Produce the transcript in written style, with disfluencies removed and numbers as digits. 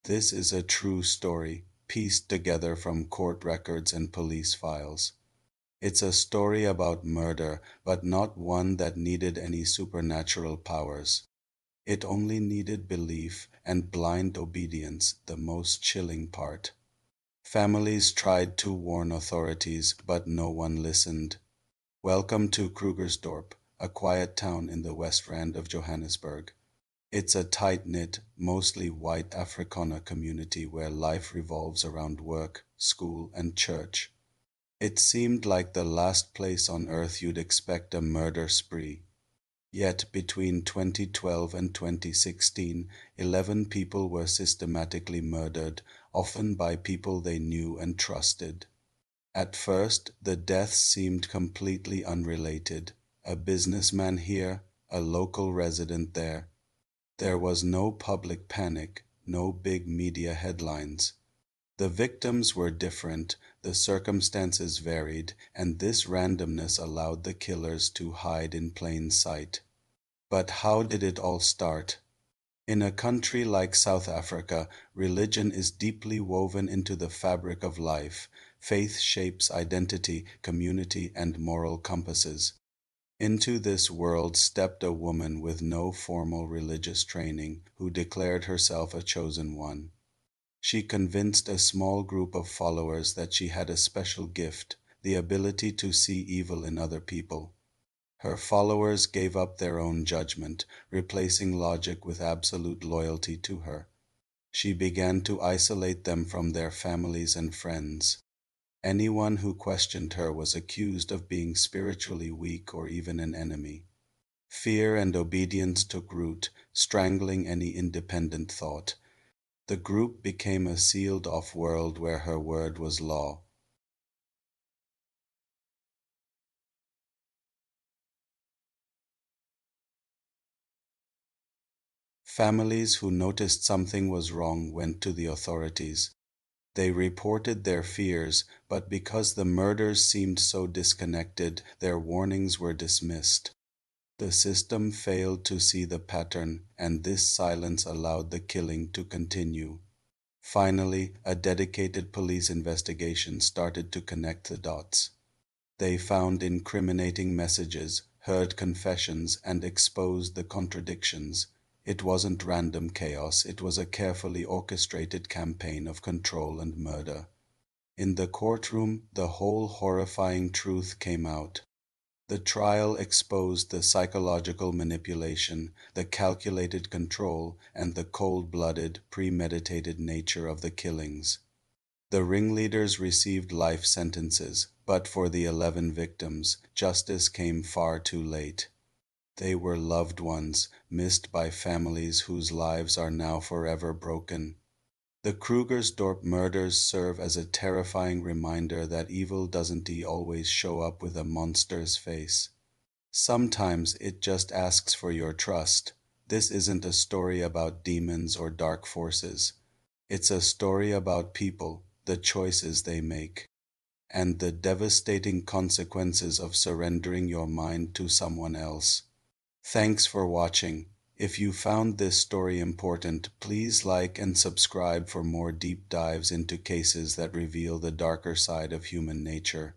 This is a true story, pieced together from court records and police files. It's a story about murder, but not one that needed any supernatural powers. It only needed belief and blind obedience, the most chilling part. Families tried to warn authorities, but no one listened. Welcome to Krugersdorp, a quiet town in the West Rand of Johannesburg. It's a tight-knit, mostly white Afrikaner community where life revolves around work, school, and church. It seemed like the last place on earth you'd expect a murder spree. Yet between 2012 and 2016, 11 people were systematically murdered, often by people they knew and trusted. At first, the deaths seemed completely unrelated. A businessman here, a local resident there. There was no public panic, no big media headlines. The victims were different, the circumstances varied, and this randomness allowed the killers to hide in plain sight. But how did it all start? In a country like South Africa, religion is deeply woven into the fabric of life. Faith shapes identity, community, and moral compasses. Into this world stepped a woman with no formal religious training who declared herself a chosen one. She convinced a small group of followers that she had a special gift, the ability to see evil in other people. Her followers gave up their own judgment, replacing logic with absolute loyalty to her. She began to isolate them from their families and friends. Anyone who questioned her was accused of being spiritually weak or even an enemy. Fear and obedience took root, strangling any independent thought. The group became a sealed-off world where her word was law. Families who noticed something was wrong went to the authorities. They reported their fears, but because the murders seemed so disconnected, their warnings were dismissed. The system failed to see the pattern, and this silence allowed the killing to continue. Finally, a dedicated police investigation started to connect the dots. They found incriminating messages, heard confessions, and exposed the contradictions. It wasn't random chaos, it was a carefully orchestrated campaign of control and murder. In the courtroom, the whole horrifying truth came out. The trial exposed the psychological manipulation, the calculated control, and the cold-blooded, premeditated nature of the killings. The ringleaders received life sentences, but for the 11 victims, justice came far too late. They were loved ones, missed by families whose lives are now forever broken. The Krugersdorp murders serve as a terrifying reminder that evil doesn't always show up with a monster's face. Sometimes it just asks for your trust. This isn't a story about demons or dark forces. It's a story about people, the choices they make, and the devastating consequences of surrendering your mind to someone else. Thanks for watching. If you found this story important, please like and subscribe for more deep dives into cases that reveal the darker side of human nature.